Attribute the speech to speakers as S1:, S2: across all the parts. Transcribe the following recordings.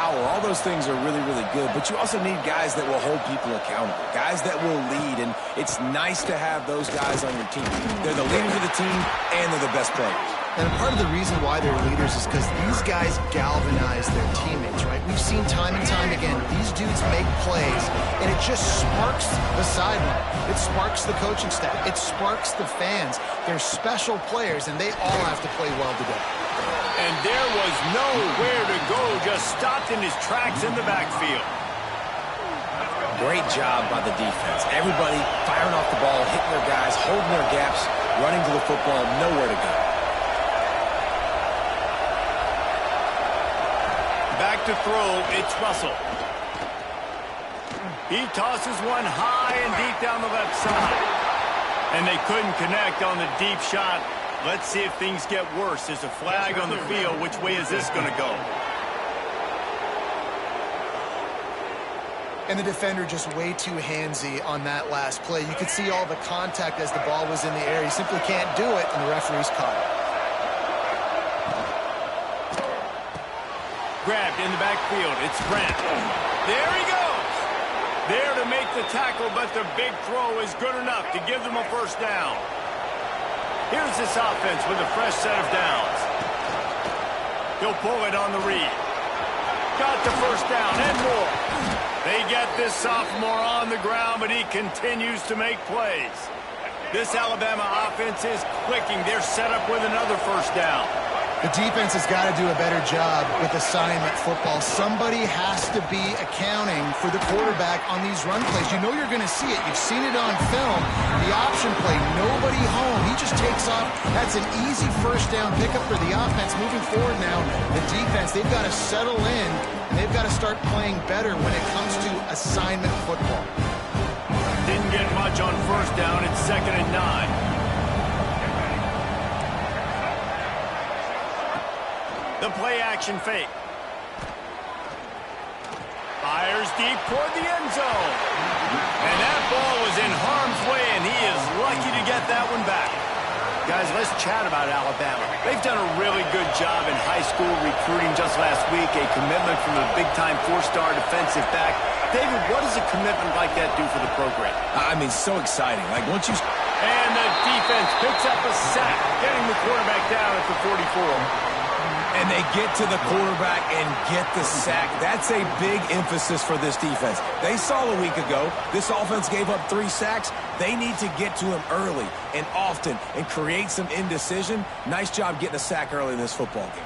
S1: power. All those things are really, really good. But you also need guys that will hold people accountable, guys that will lead. And it's nice to have those guys on your team. They're the leaders of the team, and they're the best players.
S2: And part of the reason why they're leaders is because these guys galvanize their teammates, right? We've seen time and time again, these dudes make plays, and it just sparks the sideline. It sparks the coaching staff. It sparks the fans. They're special players, and they all have to play well today.
S3: And there was nowhere to go, just stopped in his tracks in the backfield.
S1: Great job by the defense. Everybody firing off the ball, hitting their guys, holding their gaps, running to the football, nowhere to go.
S3: Back to throw, it's Russell. He tosses one high and deep down the left side. And they couldn't connect on the deep shot. Let's see if things get worse. There's a flag on the field. Which way is this going to go?
S2: And the defender just way too handsy on that last play. You could see all the contact as the ball was in the air. He simply can't do it, and the referee's caught it.
S3: Grabbed in the backfield. It's Brent. There he goes. There to make the tackle, but the big throw is good enough to give them a first down. Here's this offense with a fresh set of downs. He'll pull it on the read. Got the first down and more. They get this sophomore on the ground, but he continues to make plays. This Alabama offense is clicking. They're set up with another first down.
S2: The defense has got to do a better job with assignment football. Somebody has to be accounting for the quarterback on these run plays. You know you're going to see it. You've seen it on film. The option play, nobody home. He just takes off. That's an easy first down pickup for the offense. Moving forward now, the defense, they've got to settle in, and they've got to start playing better when it comes to assignment football.
S3: Didn't get much on first down. It's 2nd and 9. The play-action fake. Fires deep toward the end zone. And that ball was in harm's way, and he is lucky to get that one back. Guys, let's chat about Alabama. They've done a really good job in high school recruiting just last week, a commitment from a big-time 4-star defensive back. David, what does a commitment like that do for the program?
S1: I mean, so exciting. Like, once you...
S3: And the defense picks up a sack, getting the quarterback down at the 44.
S1: And they get to the quarterback and get the sack. That's a big emphasis for this defense. They saw a week ago, this offense gave up 3 sacks. They need to get to him early and often and create some indecision. Nice job getting a sack early in this football game.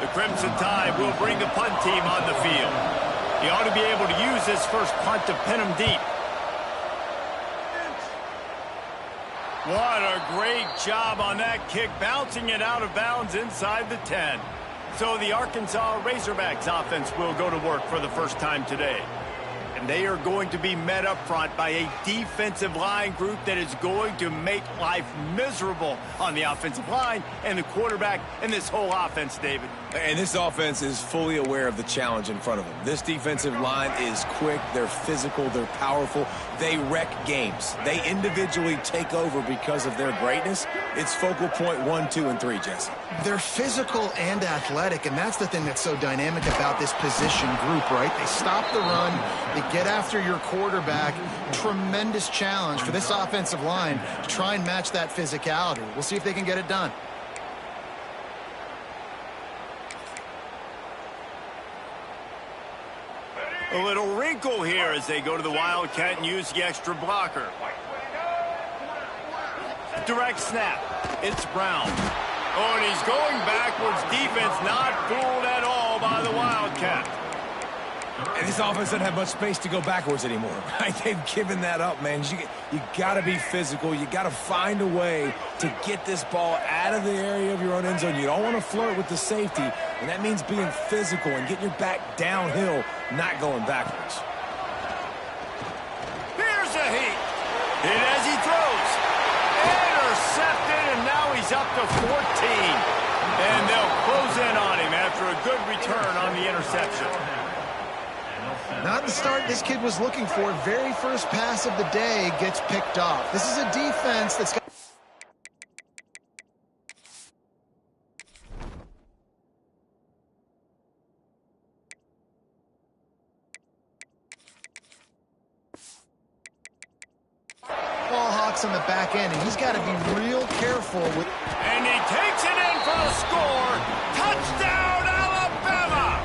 S3: The Crimson Tide will bring the punt team on the field. He ought to be able to use this first punt to pin him deep. What a great job on that kick, bouncing it out of bounds inside the 10. So the Arkansas Razorbacks offense will go to work for the first time today. And they are going to be met up front by a defensive line group that is going to make life miserable on the offensive line and the quarterback and this whole offense, David.
S1: And this offense is fully aware of the challenge in front of them. This defensive line is quick, they're physical, they're powerful, they wreck games. They individually take over because of their greatness. It's focal point 1, 2, and 3, Jesse.
S2: They're physical and athletic, and that's the thing that's so dynamic about this position group, right? They stop the run, they get after your quarterback. Tremendous challenge for this offensive line to try and match that physicality. We'll see if they can get it done.
S3: A little wrinkle here as they go to the Wildcat and use the extra blocker. Direct snap. It's Brown. Oh, and he's going backwards. Defense not fooled at all by the Wildcat.
S1: And this offense doesn't have much space to go backwards anymore, right? They've given that up, man. You got to be physical. You got to find a way to get this ball out of the area of your own end zone. You don't want to flirt with the safety, and that means being physical and getting your back downhill, not going backwards.
S3: Here's a heat. Hit as he throws. Intercepted, and now he's up to 14. And they'll close in on him after a good return on the interception.
S2: Not the start this kid was looking for. Very first pass of the day gets picked off. This is a defense that's got... on the back end, and he's got to be real careful with...
S3: And he takes it in for the score. Touchdown, Alabama!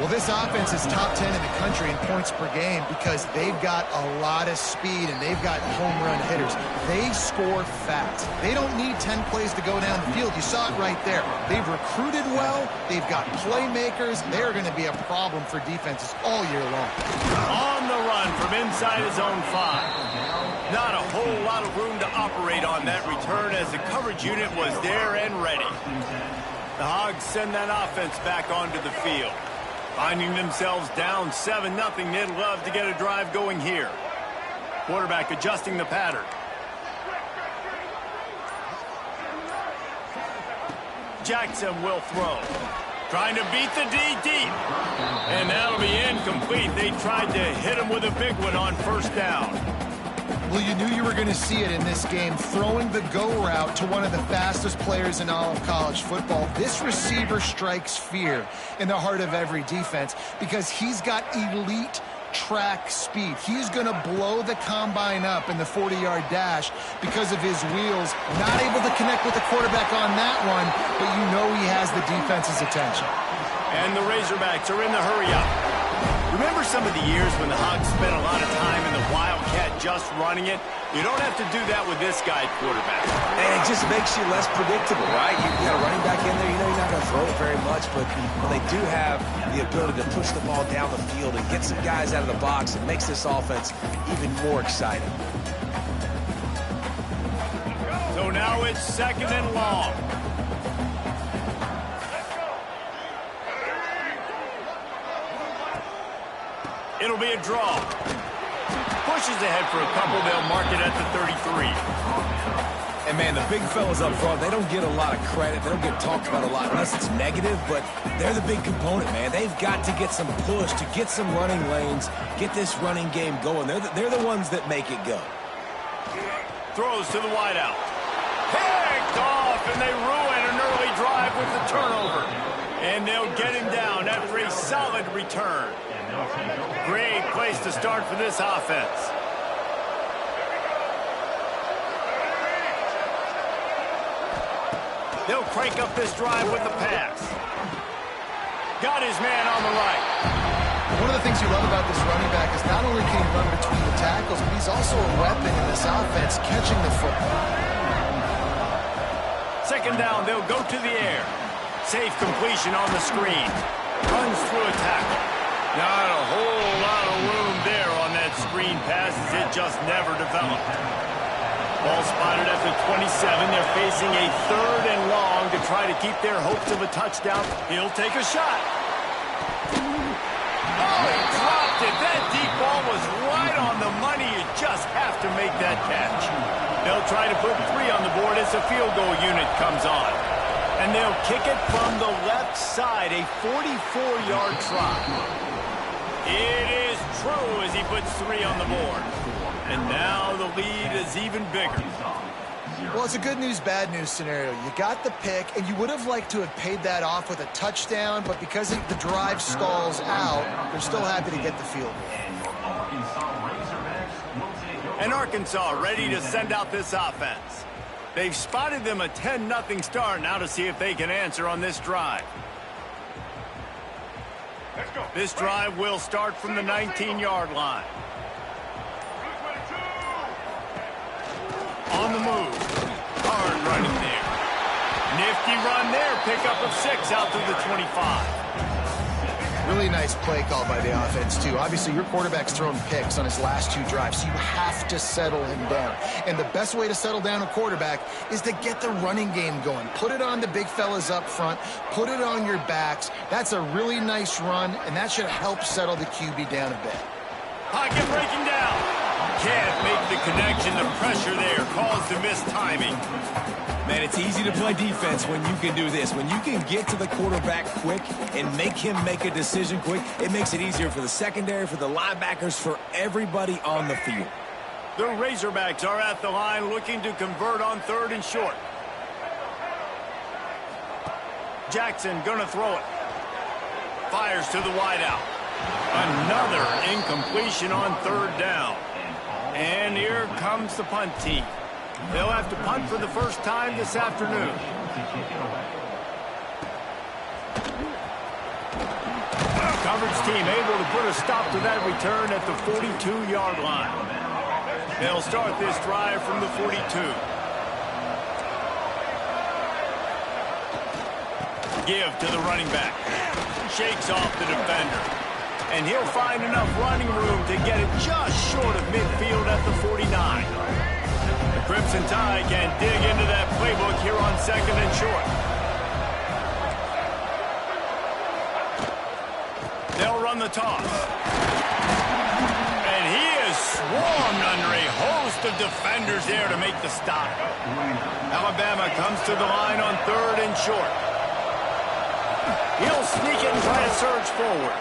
S2: Well, this offense is top 10 in the country in points per game because they've got a lot of speed and they've got home run hitters. They score fast. They don't need 10 plays to go down the field. You saw it right there. They've recruited well. They've got playmakers. They're going to be a problem for defenses all year long.
S3: On the run from inside his own 5. Not a whole lot of room to operate on that return as the coverage unit was there and ready. The Hogs send that offense back onto the field. Finding themselves down 7-0, they'd love to get a drive going here. Quarterback adjusting the pattern. Jackson will throw. Trying to beat the D deep. And that'll be incomplete. They tried to hit him with a big one on first down.
S2: Well, you knew you were going to see it in this game, throwing the go route to one of the fastest players in all of college football. This receiver strikes fear in the heart of every defense because he's got elite track speed. He's going to blow the combine up in the 40-yard dash because of his wheels. Not able to connect with the quarterback on that one, but you know he has the defense's attention.
S3: And the Razorbacks are in the hurry-up. Remember some of the years when the Hogs spent a lot of time in the Wildcat just running it? You don't have to do that with this guy at quarterback.
S1: And it just makes you less predictable, right? You got a running back in there, you know you're not going to throw it very much, but when they do have the ability to push the ball down the field and get some guys out of the box, it makes this offense even more exciting.
S3: So now it's 2nd and long. It'll be a draw. Pushes ahead for a couple. They'll mark it at the 33.
S1: And, man, the big fellas up front, they don't get a lot of credit. They don't get talked about a lot unless it's negative, but they're the big component, man. They've got to get some push, to get some running lanes, get this running game going. They're the ones that make it go.
S3: Throws to the wideout. Picked off, and they ruin an early drive with the turnover. And they'll get him down after a solid return. Great place to start for this offense. They'll crank up this drive with the pass. Got his man on the right.
S2: One of the things you love about this running back is not only can he run between the tackles, but he's also a weapon in this offense catching the football.
S3: 2nd down, they'll go to the air. Safe completion on the screen. Runs through a tackle. Not a whole lot of room there on that screen pass as it just never developed. Ball spotted at the 27. They're facing a 3rd and long to try to keep their hopes of a touchdown. He'll take a shot. Oh, he dropped it. That deep ball was right on the money. You just have to make that catch. They'll try to put 3 on the board as the field goal unit comes on. And they'll kick it from the left side, a 44-yard try. It is true as he puts 3 on the board. And now the lead is even bigger.
S2: Well, it's a good news, bad news scenario. You got the pick, and you would have liked to have paid that off with a touchdown, but because the drive stalls out, they're still happy to get the field goal.
S3: And Arkansas ready to send out this offense. They've spotted them a 10-0 start now to see if they can answer on this drive. This drive will start from the 19-yard line. On the move. Hard running there. Nifty run there. Pickup of 6 out to the 25.
S2: Really nice play call by the offense, too. Obviously, your quarterback's thrown picks on his last 2 drives, so you have to settle him down. And the best way to settle down a quarterback is to get the running game going. Put it on the big fellas up front. Put it on your backs. That's a really nice run, and that should help settle the QB down a bit.
S3: Pocket breaking down. Can't make the connection. The pressure there caused the mistiming.
S1: Man, it's easy to play defense when you can do this. When you can get to the quarterback quick and make him make a decision quick, it makes it easier for the secondary, for the linebackers, for everybody on the field.
S3: The Razorbacks are at the line looking to convert on 3rd and short. Jackson gonna throw it. Fires to the wideout. Another incompletion on 3rd down. And here comes the punt team. They'll have to punt for the first time this afternoon. Coverage team able to put a stop to that return at the 42-yard line. They'll start this drive from the 42. Give to the running back. Shakes off the defender. And he'll find enough running room to get it just short of midfield at the 49. The Crimson Tide can dig into that playbook here on 2nd and short. They'll run the toss. And he is swarmed under a host of defenders there to make the stop. Alabama comes to the line on 3rd and short. He'll sneak it and try to surge forward.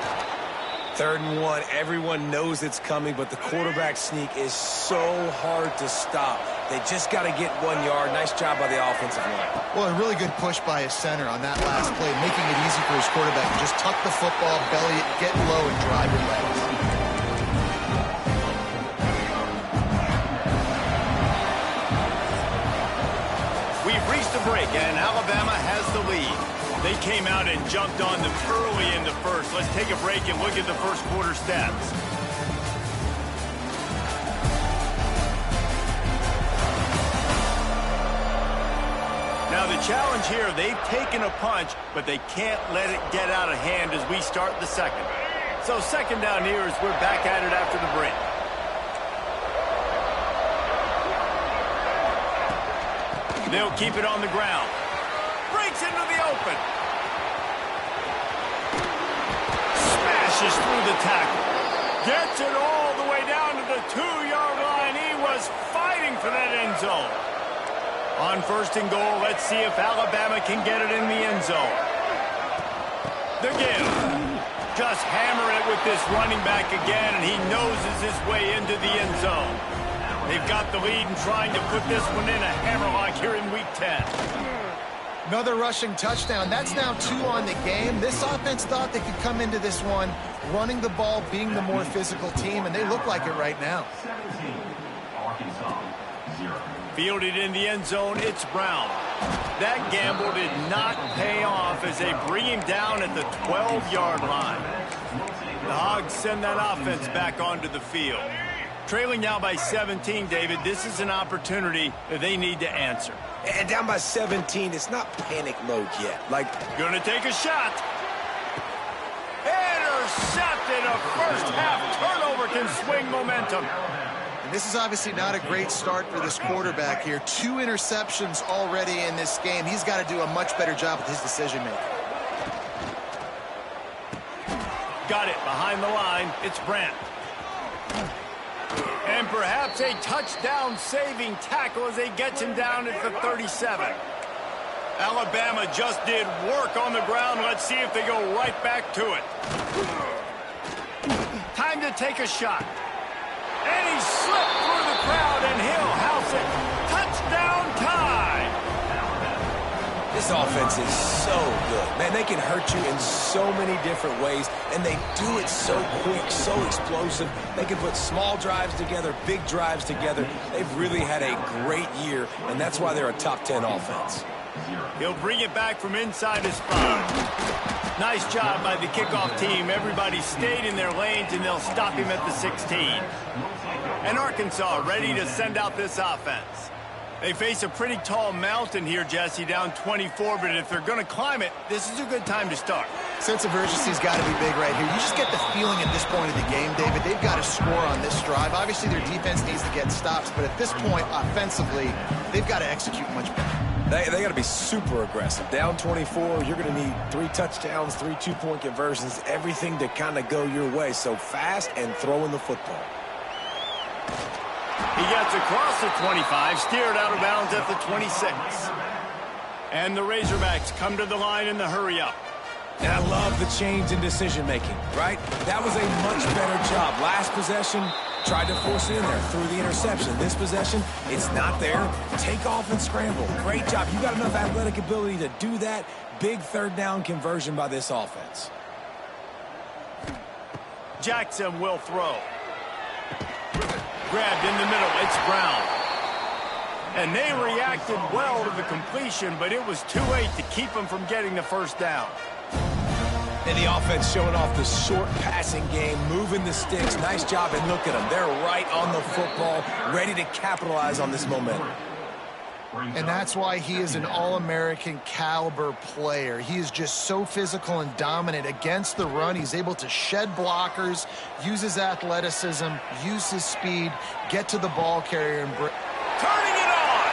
S1: 3rd and 1. Everyone knows it's coming, but the quarterback sneak is so hard to stop. They just got to get 1 yard. Nice job by the offensive line.
S2: Well, a really good push by his center on that last play, making it easy for his quarterback to just tuck the football, belly it, get low, and drive your legs.
S3: We've reached a break, and Alabama has the lead. They came out and jumped on them early in the first. Let's take a break and look at the first quarter stats. Now the challenge here, they've taken a punch, but they can't let it get out of hand as we start the second. So 2nd down here as we're back at it after the break. They'll keep it on the ground. Breaks into the open. Smashes through the tackle. Gets it all the way down to the 2-yard line. He was fighting for that end zone. On 1st and goal, let's see if Alabama can get it in the end zone. The give. Just hammer it with this running back again, and he noses his way into the end zone. They've got the lead and trying to put this one in a hammerlock here in Week 10.
S2: Another rushing touchdown. That's now 2 on the game. This offense thought they could come into this one running the ball, being the more physical team, and they look like it right now.
S3: Fielded in the end zone, it's Brown. That gamble did not pay off as they bring him down at the 12-yard line. The Hogs send that offense back onto the field. Trailing now by 17, David, this is an opportunity that they need to answer.
S1: And down by 17, it's not panic mode yet.
S3: Gonna take a shot. Intercepted. A first-half turnover can swing momentum.
S2: And this is obviously not a great start for this quarterback here. 2 interceptions already in this game. He's got to do a much better job with his decision-making.
S3: Got it behind the line. It's Brandt. And perhaps a touchdown-saving tackle as they get him down at the 37. Alabama just did work on the ground. Let's see if they go right back to it. Time to take a shot. And he slipped through the crowd, and he'll house it. Touchdown Tide!
S1: This offense is so good. Man, they can hurt you in so many different ways, and they do it so quick, so explosive. They can put small drives together, big drives together. They've really had a great year, and that's why they're a top 10 offense.
S3: He'll bring it back from inside his 5. Nice job by the kickoff team. Everybody stayed in their lanes, and they'll stop him at the 16. And Arkansas ready to send out this offense. They face a pretty tall mountain here, Jesse, down 24, but if they're going to climb it, this is a good time to start.
S2: Sense of urgency's got to be big right here. You just get the feeling at this point of the game, David, they've got to score on this drive. Obviously, their defense needs to get stops, but at this point, offensively, they've got to execute much better.
S1: They got to be super aggressive. Down 24, you're going to need 3 touchdowns, 3 two-point conversions, everything to kind of go your way. So fast and throwing the football.
S3: He gets across the 25, steered out of bounds at the 26. And the Razorbacks come to the line in the hurry-up.
S1: And I love the change in decision-making, right? That was a much better job. Last possession, tried to force it in there, threw the interception. This possession, it's not there. Take off and scramble. Great job. You got enough athletic ability to do that. Big third down conversion by this offense.
S3: Jackson will throw. grabbed in the middle. It's Brown. And they reacted well to the completion, but it was too late to keep them from getting the first down.
S1: And the offense showing off the short passing game, moving the sticks. Nice job, and look at them. They're right on the football, ready to capitalize on this momentum.
S2: And that's why he is an All-American caliber player. He is just so physical and dominant against the run. He's able to shed blockers, use his athleticism, use his speed, get to the ball carrier, and
S3: turning it on.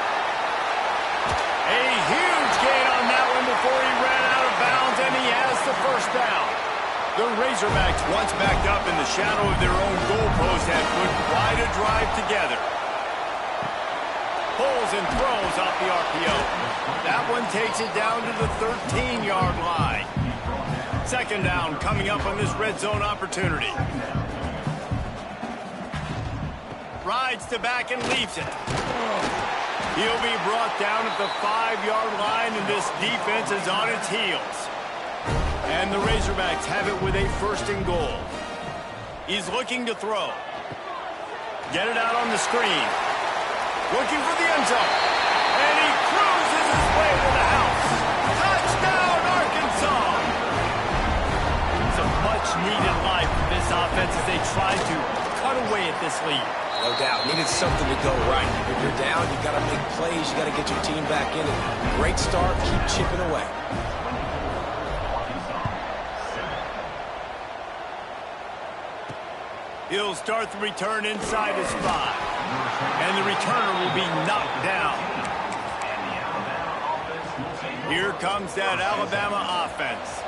S3: A huge gain on that one before he ran out of bounds, and he has the first down. The Razorbacks, once backed up in the shadow of their own goalpost, have put quite a drive together. Pulls and throws off the RPO. That one takes it down to the 13-yard line. Second down coming up on this red zone opportunity. Rides to back and leaves it. He'll be brought down at the 5-yard line, and this defense is on its heels. And the Razorbacks have it with a first and goal. He's looking to throw. Get it out on the screen. Looking for the end zone. And he cruises his way to the house. Touchdown, Arkansas! It's a much-needed life for this offense as they try to cut away at this lead.
S1: No doubt. Needed something to go right. If you're down, you got to make plays. You got to get your team back in it. Great start. Keep chipping away.
S3: He'll start the return inside his 5. And the returner will be knocked down. Here comes that Alabama offense.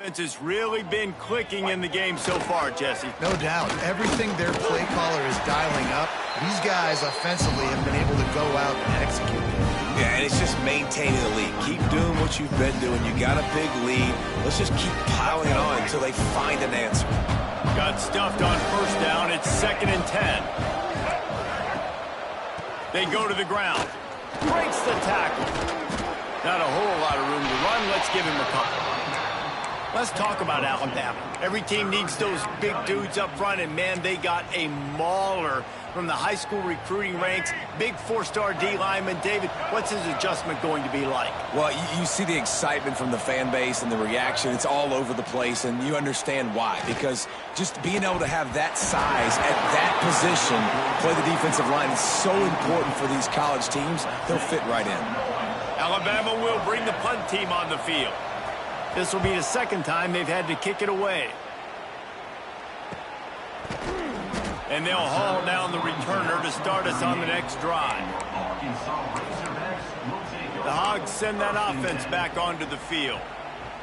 S3: offense has really been clicking in the game so far, Jesse.
S2: No doubt. Everything their play caller is dialing up, these guys offensively have been able to go out and execute.
S1: Yeah, and it's just maintaining the lead. Keep doing what you've been doing. You got a big lead. Let's just keep piling it on until they find an answer.
S3: Got stuffed on first down. It's 2nd and 10. They go to the ground. Breaks the tackle. Not a whole lot of room to run. Let's give him a couple. Let's talk about Alabama. Every team needs those big dudes up front, and, man, they got a mauler from the high school recruiting ranks. Big 4-star D lineman. David, what's his adjustment going to be like?
S1: Well, you see the excitement from the fan base and the reaction. It's all over the place, and you understand why. Because just being able to have that size at that position, play the defensive line, is so important for these college teams. They'll fit right in.
S3: Alabama will bring the punt team on the field. This will be the second time they've had to kick it away. And they'll haul down the returner to start us on the next drive. The Hogs send that offense back onto the field.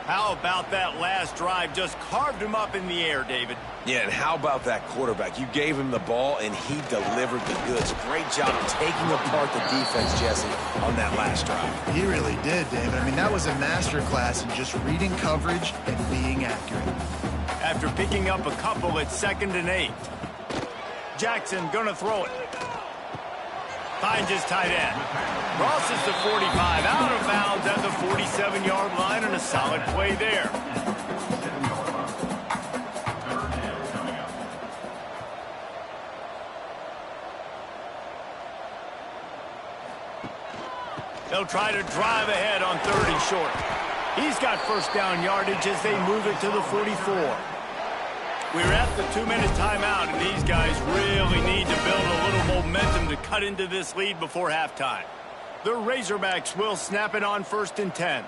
S3: How about that last drive? Just carved him up in the air, David.
S1: Yeah, and how about that quarterback? You gave him the ball, and he delivered the goods. Great job taking apart the defense, Jesse, on that last drive.
S2: He really did, David. I mean, that was a masterclass in just reading coverage and being accurate.
S3: After picking up a couple, it's 2nd and 8. Jackson gonna throw it. Finds his tight end. Crosses the 45, out of bounds at the 47-yard line, and a solid play there. They'll try to drive ahead on 3rd and short. He's got first down yardage as they move it to the 44. We're at the 2-minute timeout, and these guys really need to build a little momentum to cut into this lead before halftime. The Razorbacks will snap it on 1st and 10.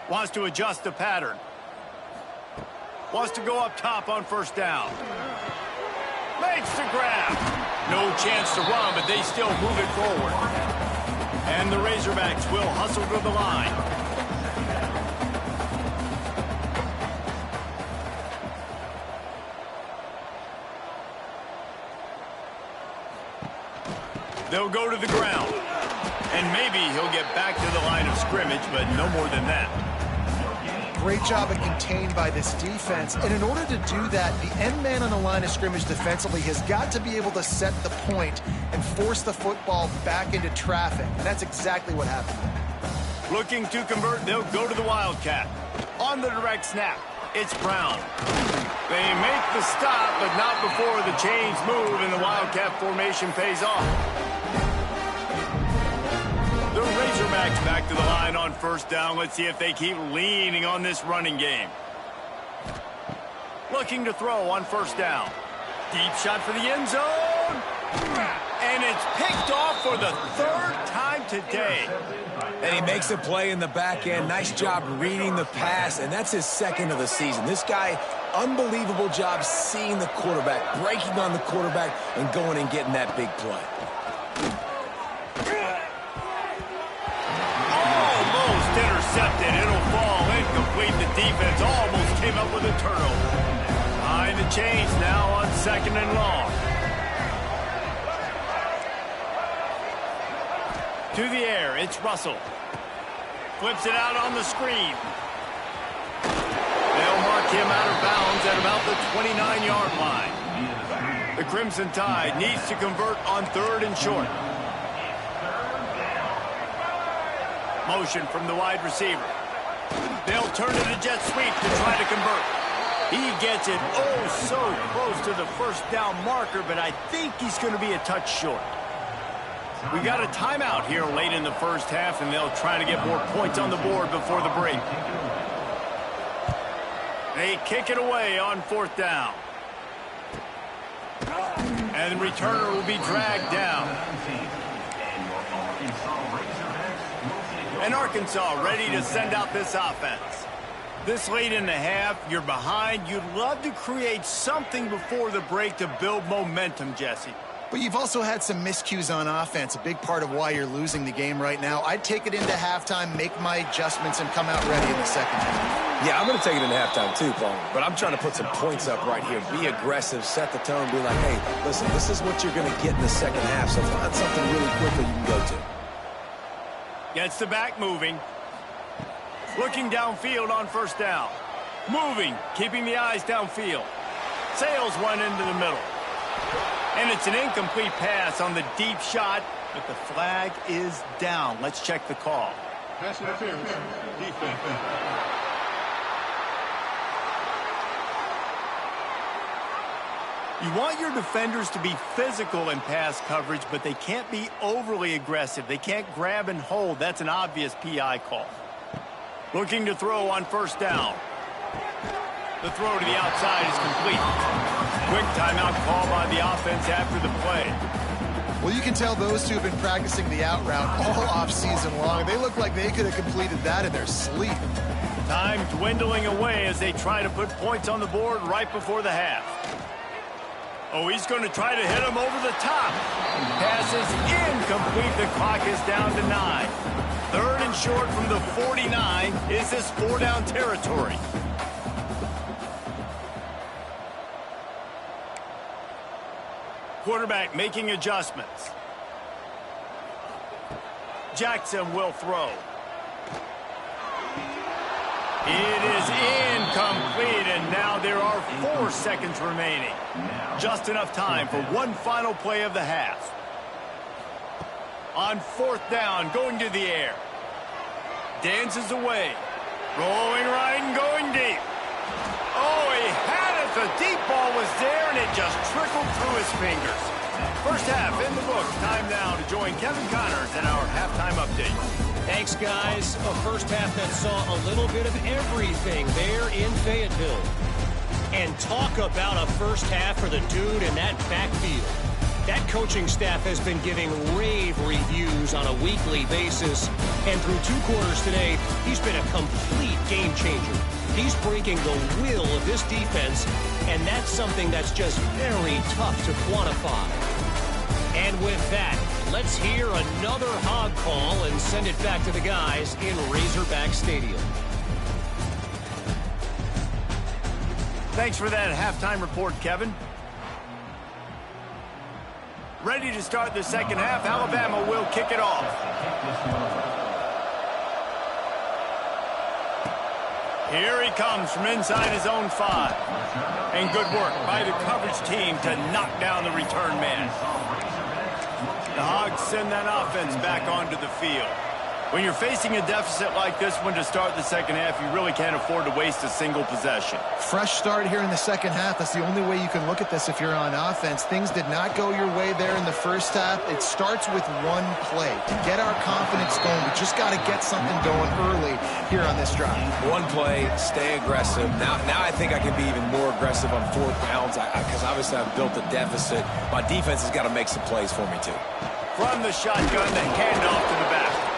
S3: Wants to adjust the pattern. Wants to go up top on 1st down. Makes the grab. No chance to run, but they still move it forward. And the Razorbacks will hustle to the line. They'll go to the ground. And maybe he'll get back to the line of scrimmage, but no more than that.
S2: Great job at contained by this defense. And in order to do that, the end man on the line of scrimmage defensively has got to be able to set the point and force the football back into traffic. And that's exactly what happened.
S3: Looking to convert, they'll go to the Wildcat. On the direct snap, it's Brown. They make the stop, but not before the chains move and the Wildcat formation pays off. The Razorbacks back to the line on 1st down. Let's see if they keep leaning on this running game. Looking to throw on 1st down. Deep shot for the end zone. And it's picked off for the 3rd time today.
S1: And he makes a play in the back end. Nice job reading the pass, and that's his 2nd of the season. This guy, unbelievable job seeing the quarterback, breaking on the quarterback, and going and getting that big play.
S3: Intercepted. It'll fall incomplete. The defense almost came up with a turnover. Behind the chains now on 2nd and long. To the air, it's Russell. Flips it out on the screen. They'll mark him out of bounds at about the 29-yard line. The Crimson Tide needs to convert on 3rd and short. Motion from the wide receiver. They'll turn it a jet sweep to try to convert. He gets it so close to the 1st down marker, but I think he's going to be a touch short. We got a timeout here late in the 1st half, and they'll try to get more points on the board before the break. They kick it away on 4th down. And the returner will be dragged down. And Arkansas ready to send out this offense. This late in the half, you're behind. You'd love to create something before the break to build momentum, Jesse.
S2: But you've also had some miscues on offense, a big part of why you're losing the game right now. I'd take it into halftime, make my adjustments, and come out ready in the second half.
S1: Yeah, I'm going to take it into halftime too, Paul. But I'm trying to put some points up right here. Be aggressive, set the tone, be like, hey, listen, this is what you're going to get in the second half, so find something really quickly you can go to.
S3: Gets the back moving. Looking downfield on first down. Moving, keeping the eyes downfield. Sails one into the middle. And it's an incomplete pass on the deep shot, but the flag is down. Let's check the call.
S4: Pass interference. Defense.
S3: You want your defenders to be physical in pass coverage, but they can't be overly aggressive. They can't grab and hold. That's an obvious PI call. Looking to throw on first down. The throw to the outside is complete. Quick timeout call by the offense after the play.
S2: Well, you can tell those two have been practicing the out route all off-season long. They look like they could have completed that in their sleep.
S3: Time dwindling away as they try to put points on the board right before the half. Oh, he's going to try to hit him over the top. Pass is incomplete. The clock is down to 9. Third and short from the 49. Is this 4-down territory? Quarterback making adjustments. Jackson will throw. It is incomplete, and now there are 4 seconds remaining. Just enough time for one final play of the half. On fourth down, going to the air. Dances away. Rolling right and going deep. Oh, he had it. The deep ball was there, and it just trickled through his fingers. First half in the books. Time now to join Kevin Connors in our halftime update.
S5: Thanks, guys. A first half that saw a little bit of everything there in Fayetteville. And talk about a first half for the dude in that backfield. That coaching staff has been giving rave reviews on a weekly basis. And through 2 quarters today, he's been a complete game changer. He's breaking the will of this defense, and that's something that's just very tough to quantify. And with that, let's hear another hog call and send it back to the guys in Razorback Stadium.
S3: Thanks for that halftime report, Kevin. Ready to start the second half. Alabama will kick it off. Here he comes from inside his own 5. And good work by the coverage team to knock down the return man. The Hogs send that offense back onto the field. When you're facing a deficit like this one to start the second half, you really can't afford to waste a single possession.
S2: Fresh start here in the second half. That's the only way you can look at this if you're on offense. Things did not go your way there in the first half. It starts with one play. To get our confidence going, we just got to get something going early here on this drive.
S1: One play, stay aggressive. Now I think I can be even more aggressive on 4th downs because obviously I've built a deficit. My defense has got to make some plays for me too.
S3: From the shotgun, the handoff to the back.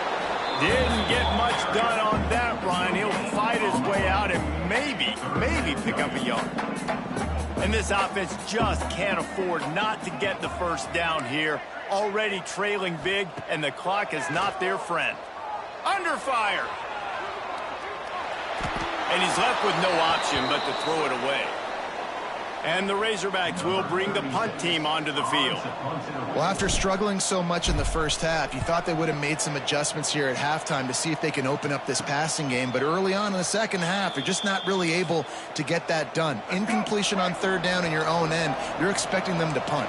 S3: Didn't get much done on that, Ryan. He'll fight his way out and maybe pick up a yard. And this offense just can't afford not to get the first down here. Already trailing big, and the clock is not their friend. Under fire. And he's left with no option but to throw it away. And the Razorbacks will bring the punt team onto the field.
S2: Well, after struggling so much in the first half, you thought they would have made some adjustments here at halftime to see if they can open up this passing game. But early on in the second half, they're just not really able to get that done. Incompletion on 3rd down in your own end, you're expecting them to punt.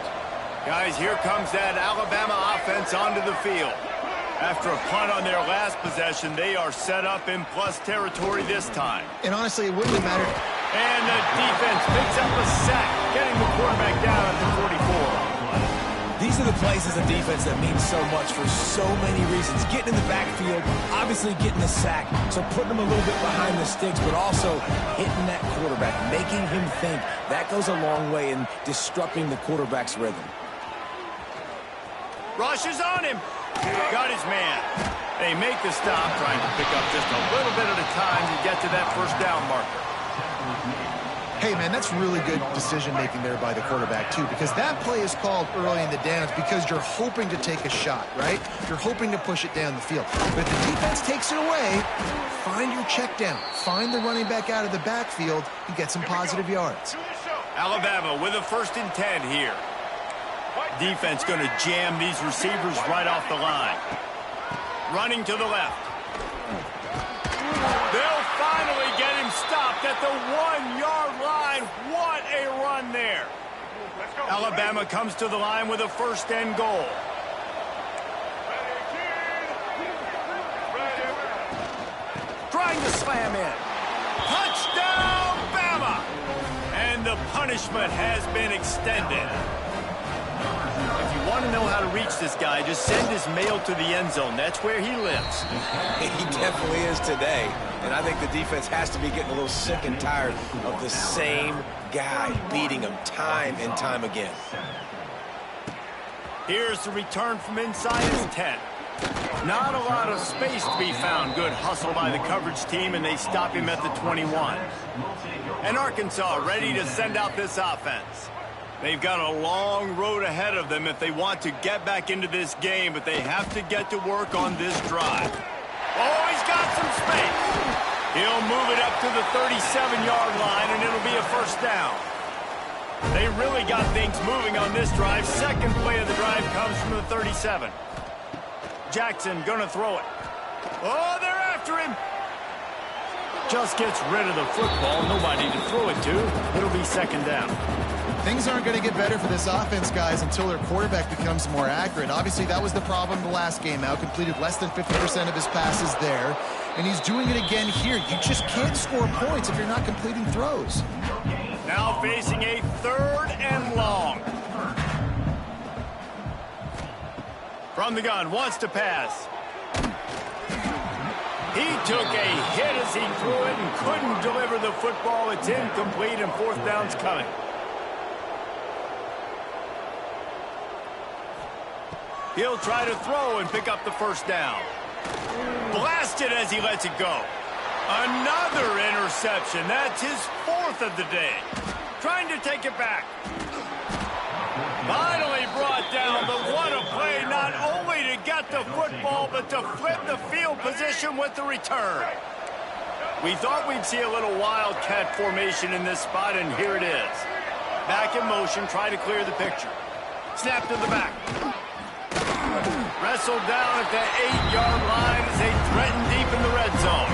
S3: Guys, here comes that Alabama offense onto the field. After a punt on their last possession, they are set up in plus territory this time.
S2: And honestly, it wouldn't have mattered.
S3: And the defense picks up a sack, getting the quarterback down at the 44.
S1: These are the plays as a defense that mean so much for so many reasons. Getting in the backfield, obviously getting the sack, so putting them a little bit behind the sticks, but also hitting that quarterback, making him think. That goes a long way in disrupting the quarterback's rhythm.
S3: Rushes on him. Got his man. They make the stop, trying to pick up just a little bit at a time to get to that first down marker.
S2: Hey, man, that's really good decision-making there by the quarterback, too, because that play is called early in the downs because you're hoping to take a shot, right? You're hoping to push it down the field. But if the defense takes it away, find your check down. Find the running back out of the backfield and get some positive yards.
S3: Alabama with a 1st and 10 here. Defense going to jam these receivers right off the line. Running to the left. They'll finally get him stopped at the 1-yard line. What a run there. Alabama comes to the line with a 1st and goal. Trying to slam in. Touchdown, Bama! And the punishment has been extended. If you want to know how to reach this guy, just send his mail to the end zone. That's where he lives.
S1: He definitely is today. And I think the defense has to be getting a little sick and tired of the same guy beating him time and time again.
S3: Here's the return from inside his 10. Not a lot of space to be found. Good hustle by the coverage team, and they stop him at the 21. And Arkansas ready to send out this offense. They've got a long road ahead of them if they want to get back into this game, but they have to get to work on this drive. Oh, he's got some space. He'll move it up to the 37-yard line, and it'll be a 1st down. They really got things moving on this drive. 2nd play of the drive comes from the 37. Jackson gonna throw it. Oh, they're after him. Just gets rid of the football. Nobody to throw it to. It'll be 2nd down.
S2: Things aren't going to get better for this offense, guys, until their quarterback becomes more accurate. Obviously, that was the problem the last game out. Completed less than 50% of his passes there, and he's doing it again here. You just can't score points if you're not completing throws.
S3: Now facing a 3rd and long. From the gun, wants to pass. He took a hit as he threw it and couldn't deliver the football. It's incomplete, and 4th down's coming. He'll try to throw and pick up the 1st down. Blasted as he lets it go. Another interception. That's his 4th of the day. Trying to take it back. Finally brought down, but what a play, not only to get the football, but to flip the field position with the return. We thought we'd see a little wildcat formation in this spot, and here it is. Back in motion, try to clear the picture. Snap to the back. Wrestled down at the 8-yard line as they threaten deep in the red zone.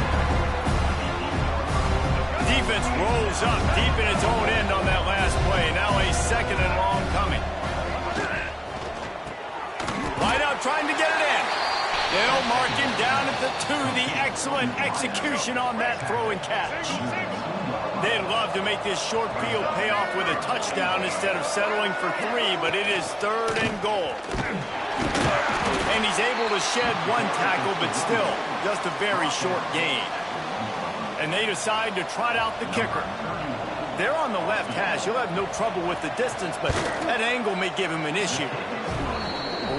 S3: Defense rolls up deep in its own end on that last play. Now a 2nd and long coming. Right out trying to get it in. They'll mark him down at the 2. The excellent execution on that throw and catch. They'd love to make this short field pay off with a touchdown instead of settling for 3, but it is 3rd and goal. And he's able to shed 1 tackle, but still just a very short gain. And they decide to trot out the kicker. They're on the left hash. He'll have no trouble with the distance, but that angle may give him an issue.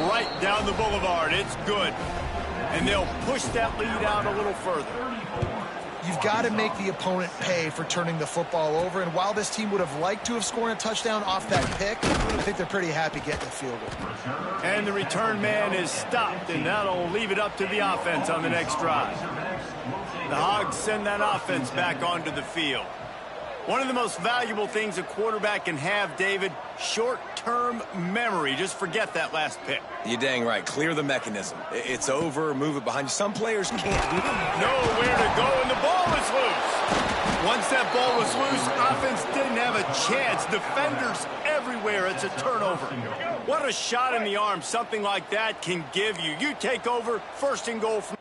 S3: Right down the boulevard. It's good. And they'll push that lead out a little further.
S2: You've got to make the opponent pay for turning the football over, and while this team would have liked to have scored a touchdown off that pick, I think they're pretty happy getting the field goal.
S3: And the return man is stopped, and that'll leave it up to the offense on the next drive. The Hogs send that offense back onto the field. One of the most valuable things a quarterback can have, David, short-term memory. Just forget that last pick.
S1: You're dang right. Clear the mechanism. It's over. Move it behind you. Some players can't do that.
S3: Nowhere to go, and the ball is loose. Once that ball was loose, offense didn't have a chance. Defenders everywhere. It's a turnover. What a shot in the arm something like that can give you. You take over, 1st and goal from...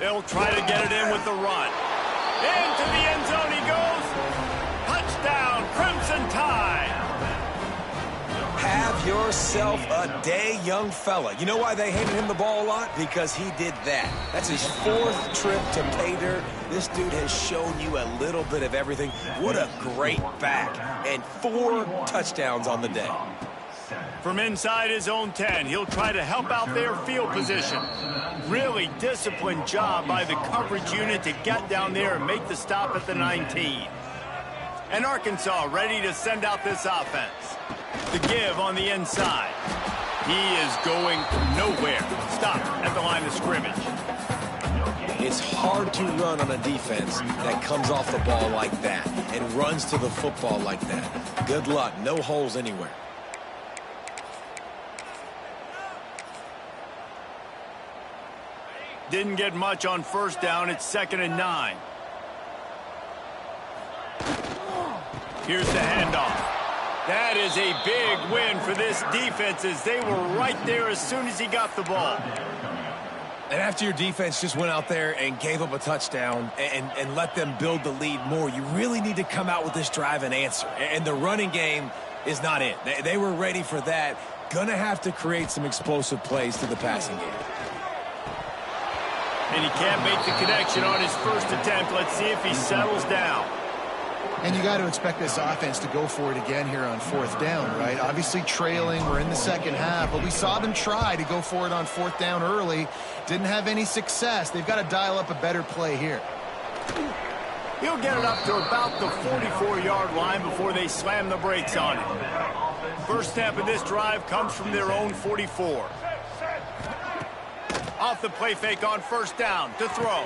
S3: They'll try to get it in with the run. Into the end zone he goes. Touchdown, Crimson Tide.
S1: Have yourself a day, young fella. You know why they handed him the ball a lot? Because he did that. That's his 4th trip to pay dirt. This dude has shown you a little bit of everything. What a great back. And 4 touchdowns on the day.
S3: From inside his own 10, he'll try to help out their field position. Really disciplined job by the coverage unit to get down there and make the stop at the 19. And Arkansas ready to send out this offense. The give on the inside. He is going nowhere. Stop at the line of scrimmage.
S1: It's hard to run on a defense that comes off the ball like that and runs to the football like that. Good luck. No holes anywhere.
S3: Didn't get much on first down. It's 2nd and 9. Here's the handoff. That is a big win for this defense as they were right there as soon as he got the ball.
S1: And after your defense just went out there and gave up a touchdown and let them build the lead more, you really need to come out with this drive and answer. And the running game is not it. They were ready for that. Gonna have to create some explosive plays to the passing game.
S3: And he can't make the connection on his first attempt. Let's see if he settles down.
S2: And you got to expect this offense to go for it again here on 4th down, right? Obviously trailing, we're in the second half, but we saw them try to go for it on 4th down early. Didn't have any success. They've got to dial up a better play here.
S3: He'll get it up to about the 44-yard line before they slam the brakes on him. First step of this drive comes from their own 44. Off the play fake on first down to throw.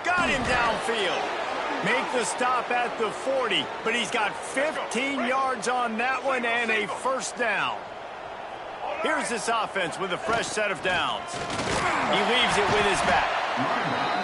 S3: Got him downfield. Make the stop at the 40, but he's got 15 yards on that one and a first down. Here's this offense with a fresh set of downs. He leaves it with his back.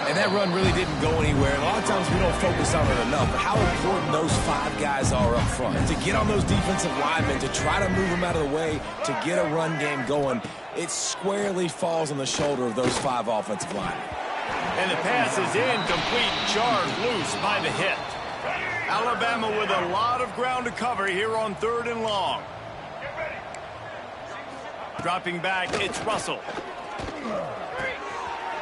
S1: And that run really didn't go anywhere. A lot of times we don't focus on it enough, but how important those 5 guys are up front. To get on those defensive linemen, to try to move them out of the way, to get a run game going, it squarely falls on the shoulder of those 5 offensive linemen.
S3: And the pass is incomplete, jarred loose by the hit. Alabama with a lot of ground to cover here on 3rd and long. Dropping back, it's Russell.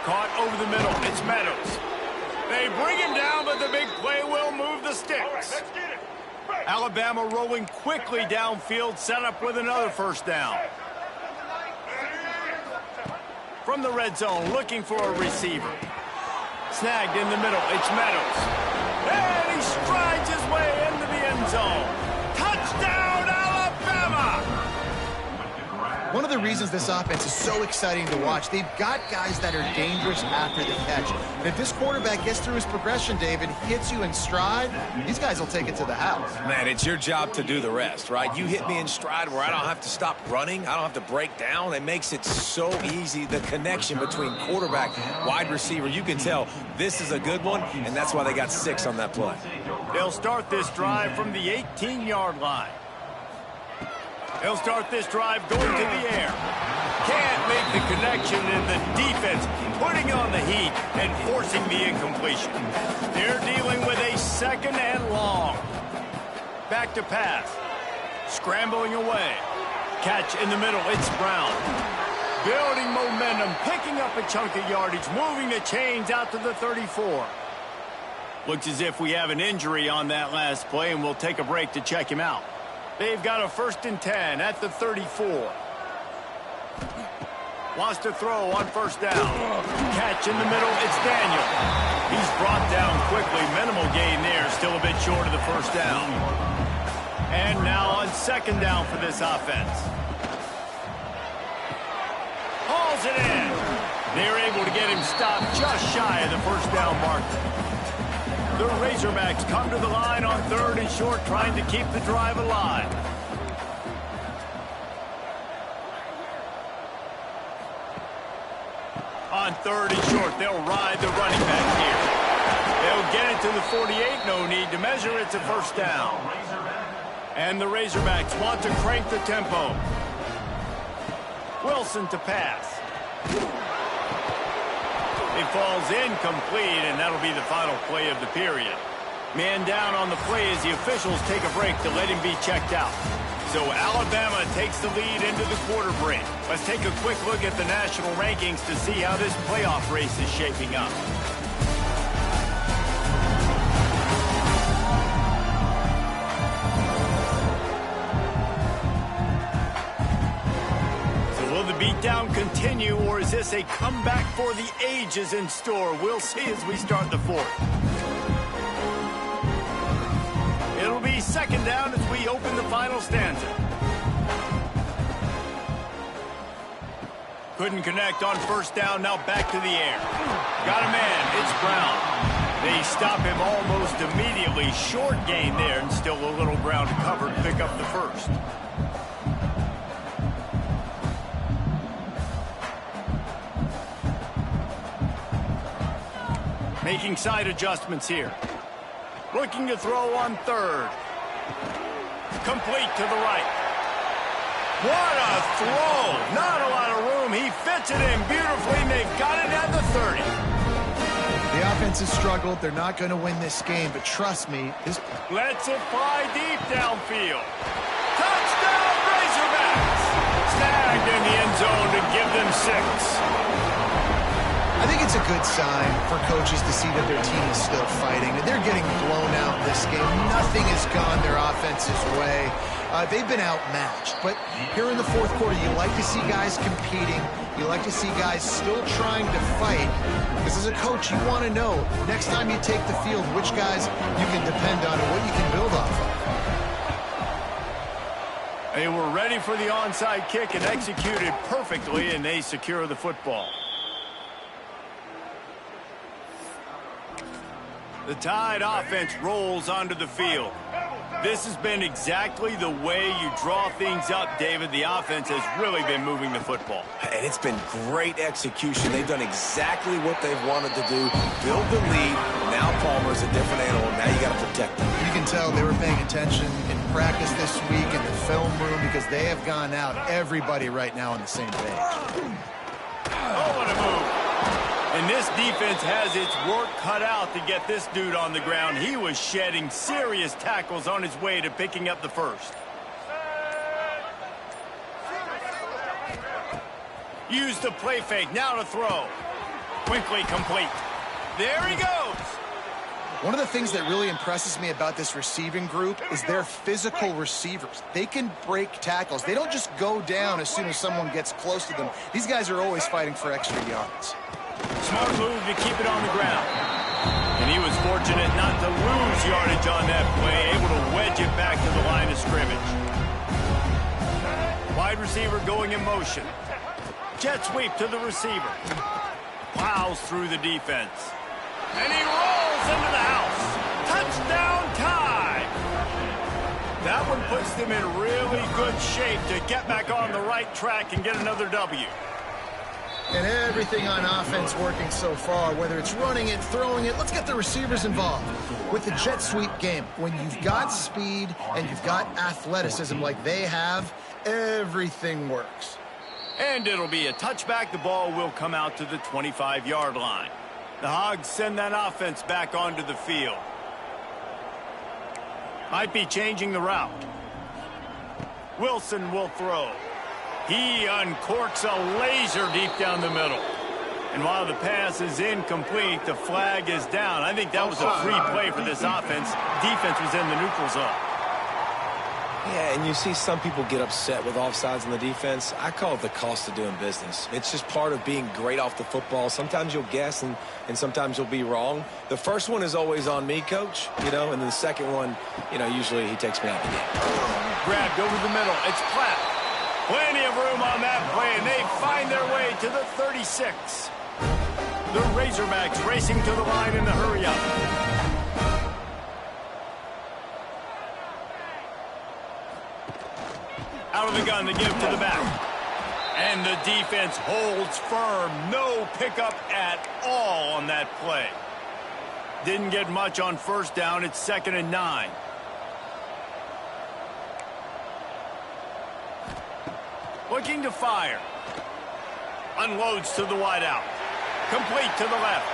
S3: Caught over the middle, it's Meadows. They bring him down, but the big play will move the sticks. Alabama rolling quickly downfield, set up with another first down. From the red zone, looking for a receiver. Snagged in the middle, it's Meadows. And he strides his way into the end zone. Touchdown, Alabama!
S2: One of the reasons this offense is so exciting to watch, they've got guys that are dangerous after the catch. And if this quarterback gets through his progression, David, hits you in stride, these guys will take it to the house.
S1: Man, it's your job to do the rest, right? You hit me in stride where I don't have to stop running. I don't have to break down. It makes it so easy. The connection between quarterback, wide receiver, you can tell this is a good one, and that's why they got 6 on that play.
S3: They'll start this drive from the 18-yard line. They'll start this drive going to the air. Can't make the connection, and the defense putting on the heat and forcing the incompletion. They're dealing with a 2nd and long. Back to pass. Scrambling away. Catch in the middle, it's Brown. Building momentum, picking up a chunk of yardage, moving the chains out to the 34. Looks as if we have an injury on that last play, and we'll take a break to check him out. They've got a 1st and 10 at the 34. Wants to throw on first down. Catch in the middle, it's Daniel. He's brought down quickly. Minimal gain there, still a bit short of the first down. And now on 2nd down for this offense. Hauls it in. They're able to get him stopped just shy of the first down marker. The Razorbacks come to the line on 3rd and short, trying to keep the drive alive. On 3rd and short, they'll ride the running back here. They'll get it to the 48, no need to measure, it's a first down. And the Razorbacks want to crank the tempo. Wilson to pass. It falls incomplete, and that'll be the final play of the period. Man down on the play as the officials take a break to let him be checked out. So Alabama takes the lead into the quarter break. Let's take a quick look at the national rankings to see how this playoff race is shaping up. So will the beatdown continue, or is this a comeback for the ages in store? We'll see as we start the fourth. It'll be second down as we open the final stanza. Couldn't connect on first down, now back to the air. Got a man, it's Brown. They stop him almost immediately. Short gain there, and still a little ground covered to pick up the first. Making side adjustments here. Looking to throw on third. Complete to the right. What a throw! Not a lot of room. He fits it in beautifully, and they've got it at the 30.
S2: The offense has struggled. They're not going to win this game, but trust me, this...
S3: Lets it fly deep downfield. Touchdown, Razorbacks! Snagged in the end zone to give them 6.
S2: I think it's a good sign for coaches to see that their team is still fighting. They're getting blown out in this game. Nothing has gone their offense's way. They've been outmatched. But here in the fourth quarter, you like to see guys competing. You like to see guys still trying to fight. Because as a coach, you want to know, next time you take the field, which guys you can depend on and what you can build off of.
S3: They were ready for the onside kick and executed perfectly, and they secure the football. The Tide offense rolls onto the field. This has been exactly the way you draw things up, David. The offense has really been moving the football.
S1: And it's been great execution. They've done exactly what they've wanted to do. Build the lead. Now Palmer's a different animal. Now you got to protect him.
S2: You can tell they were paying attention in practice this week in the film room because they have gone out, everybody right now on the same page.
S3: Oh, what a move. And this defense has its work cut out to get this dude on the ground. He was shedding serious tackles on his way to picking up the first. Used the play fake, now to throw. Quickly complete. There he goes.
S2: One of the things that really impresses me about this receiving group is their physical receivers. They can break tackles. They don't just go down as soon as someone gets close to them. These guys are always fighting for extra yards.
S3: Smart move to keep it on the ground. And he was fortunate not to lose yardage on that play, able to wedge it back to the line of scrimmage. Wide receiver going in motion. Jet sweep to the receiver. Plows through the defense. And he rolls into the house. Touchdown Tide! That one puts them in really good shape to get back on the right track and get another W.
S2: And everything on offense working so far, whether it's running it, throwing it, let's get the receivers involved. With the jet sweep game, when you've got speed and you've got athleticism like they have, everything works.
S3: And it'll be a touchback. The ball will come out to the 25-yard line. The Hogs send that offense back onto the field. Might be changing the route. Wilson will throw. He uncorks a laser deep down the middle. And while the pass is incomplete, the flag is down. I think that was a free play for this offense. Defense was in the neutral zone.
S1: Yeah, and you see some people get upset with offsides in the defense. I call it the cost of doing business. It's just part of being great off the football. Sometimes you'll guess and sometimes you'll be wrong. The first one is always on me, Coach, and then the second one, usually he takes me out of the game.
S3: Grabbed over the middle. It's Platt. Plenty of room on that play, and they find their way to the 36. The Razorbacks racing to the line in the hurry-up. Out of the gun to give to the back. And the defense holds firm. No pickup at all on that play. Didn't get much on first down. It's 2nd and 9. Looking to fire. Unloads to the wideout. Complete to the left.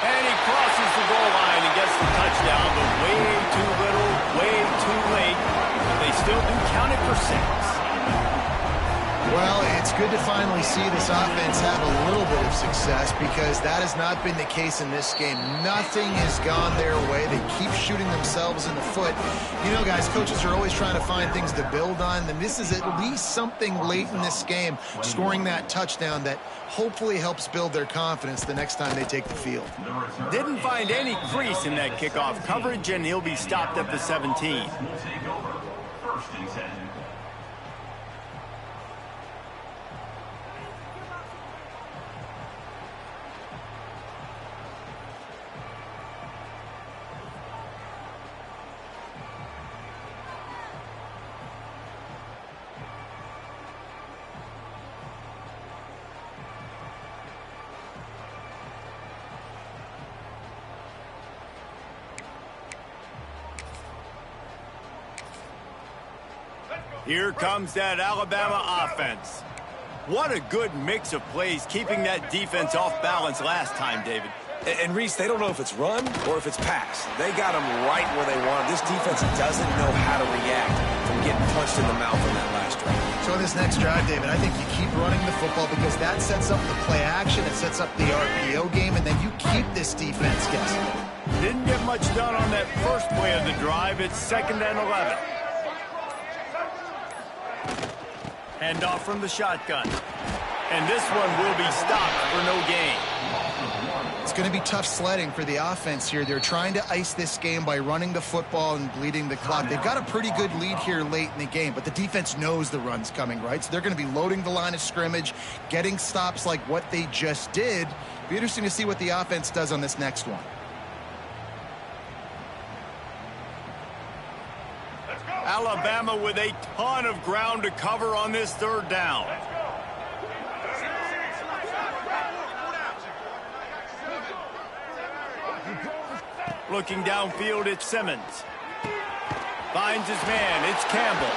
S3: And he crosses the goal line and gets the touchdown, but way too little, way too late. They still do count it for 6.
S2: Well, it's good to finally see this offense have a little bit of success because that has not been the case in this game. Nothing has gone their way. They keep shooting themselves in the foot. You know, guys, coaches are always trying to find things to build on, and this is at least something late in this game, scoring that touchdown that hopefully helps build their confidence the next time they take the field.
S3: Didn't find any crease in that kickoff coverage, and he'll be stopped at the 17. Here comes that Alabama offense. What a good mix of plays, keeping that defense off balance last time, David.
S1: And Reese, they don't know if it's run or if it's pass. They got them right where they want them. This defense doesn't know how to react from getting punched in the mouth on that last drive.
S2: So in this next drive, David, I think you keep running the football because that sets up the play action, it sets up the RPO game, and then you keep this defense guessing.
S3: Didn't get much done on that first play of the drive. It's 2nd and 11. Handoff from the shotgun. And this one will be stopped for no gain.
S2: It's going to be tough sledding for the offense here. They're trying to ice this game by running the football and bleeding the clock. They've got a pretty good lead here late in the game, but the defense knows the run's coming, right? So they're going to be loading the line of scrimmage, getting stops like what they just did. Be interesting to see what the offense does on this next one.
S3: Alabama with a ton of ground to cover on this 3rd down. Looking downfield, it's Simmons. Finds his man, it's Campbell.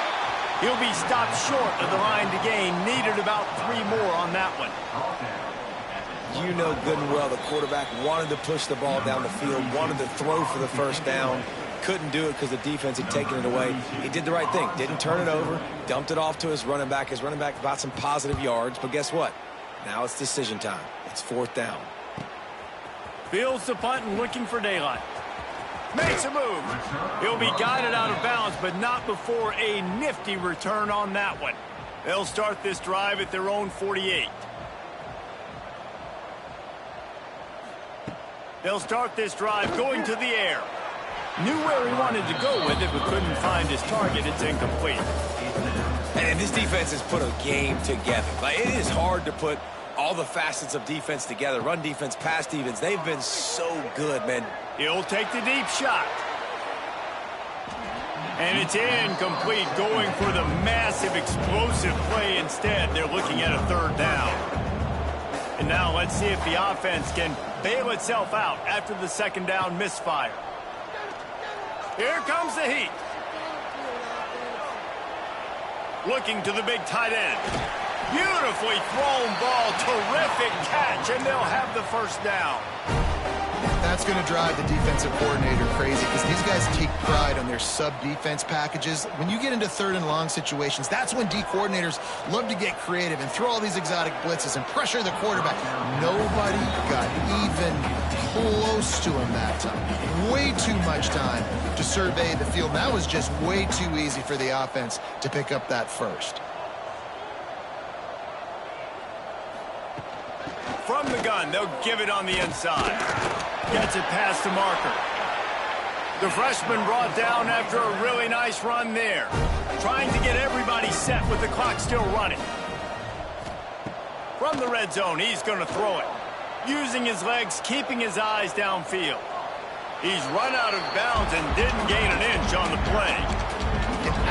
S3: He'll be stopped short of the line to gain. Needed about 3 more on that one.
S1: You know good and well the quarterback wanted to push the ball down the field, wanted to throw for the 1st down. Couldn't do it because the defense had taken it away. He did the right thing. Didn't turn it over. Dumped it off to his running back. His running back got some positive yards. But guess what? Now it's decision time. It's 4th down.
S3: Fields the punt and looking for daylight. Makes a move. He'll be guided out of bounds, but not before a nifty return on that one. They'll start this drive at their own 48. They'll start this drive going to the air. Knew where he wanted to go with it, but couldn't find his target. It's incomplete.
S1: And this defense has put a game together. Like, it is hard to put all the facets of defense together. Run defense, pass defense. They've been so good, man.
S3: He'll take the deep shot. And it's incomplete, going for the massive explosive play instead. They're looking at a 3rd down. And now let's see if the offense can bail itself out after the 2nd down misfire. Here comes the heat. Looking to the big tight end. Beautifully thrown ball. Terrific catch, and they'll have the 1st down.
S2: That's going to drive the defensive coordinator crazy because these guys take pride on their sub-defense packages. When you get into 3rd and long situations, that's when D coordinators love to get creative and throw all these exotic blitzes and pressure the quarterback. Nobody got even close to him that time. Way too much time to survey the field. That was just way too easy for the offense to pick up that 1st.
S3: From the gun, they'll give it on the inside. Gets it past the marker. The freshman brought down after a really nice run there. Trying to get everybody set with the clock still running. From the red zone, he's going to throw it. Using his legs, keeping his eyes downfield. He's run out of bounds and didn't gain an inch on the play.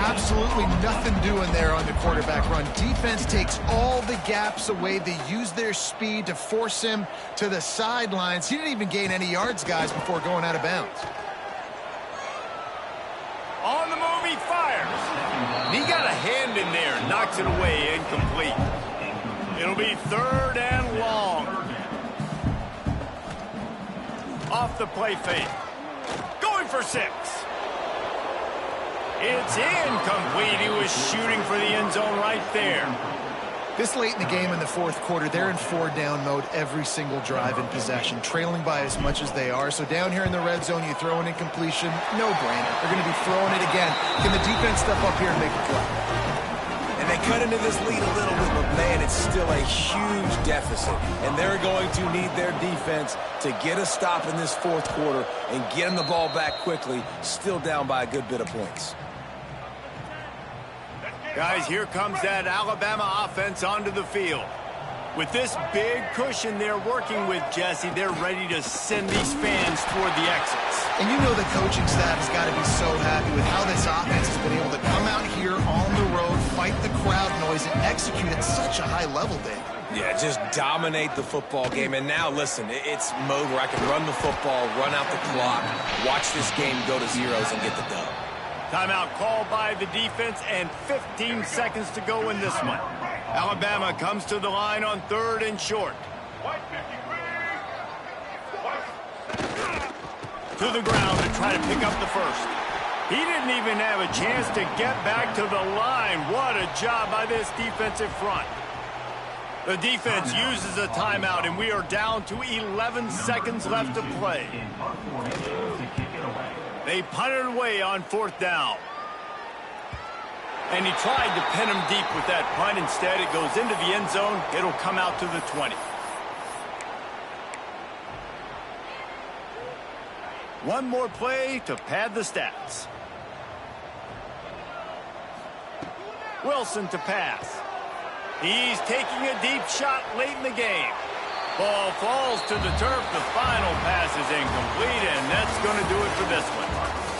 S2: Absolutely nothing doing there on the quarterback run. Defense takes all the gaps away. They use their speed to force him to the sidelines. He didn't even gain any yards, guys, before going out of bounds.
S3: On the move, he fires. He got a hand in there, knocks it away, incomplete. It'll be 3rd and long. Off the play fake. Going for 6. It's incomplete. He was shooting for the end zone right there.
S2: This late in the game in the fourth quarter, they're in 4-down mode every single drive in possession, trailing by as much as they are. So down here in the red zone, you throw an incompletion, no-brainer. They're going to be throwing it again. Can the defense step up here and make a play?
S1: And they cut into this lead a little bit, but man, it's still a huge deficit. And they're going to need their defense to get a stop in this fourth quarter and get them the ball back quickly, still down by a good bit of points.
S3: Guys, here comes that Alabama offense onto the field. With this big cushion they're working with, Jesse, they're ready to send these fans toward the exits.
S2: And you know the coaching staff has got to be so happy with how this offense has been able to come out here on the road, fight the crowd noise, and execute at such a high level, Dave.
S1: Yeah, just dominate the football game. And now, listen, it's mode where I can run the football, run out the clock, watch this game go to zeros and get the dub.
S3: Timeout called by the defense and 15 seconds to go in this one. Alabama comes to the line on 3rd and short. To the ground to try to pick up the first. He didn't even have a chance to get back to the line. What a job by this defensive front. The defense uses a timeout, and we are down to 11 seconds left to play. They punted away on 4th down. And he tried to pin him deep with that punt. Instead, it goes into the end zone. It'll come out to the 20. One more play to pad the stats. Wilson to pass. He's taking a deep shot late in the game. Ball falls to the turf. The final pass is incomplete, and that's going to do it for this one.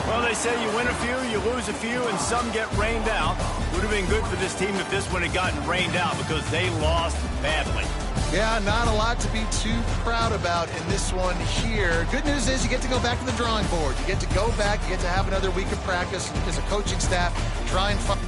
S3: Well, they say you win a few, you lose a few, and some get rained out. Would have been good for this team if this one had gotten rained out because they lost badly.
S2: Yeah, not a lot to be too proud about in this one here. Good news is you get to go back to the drawing board. You get to go back, you get to have another week of practice as a coaching staff, try and find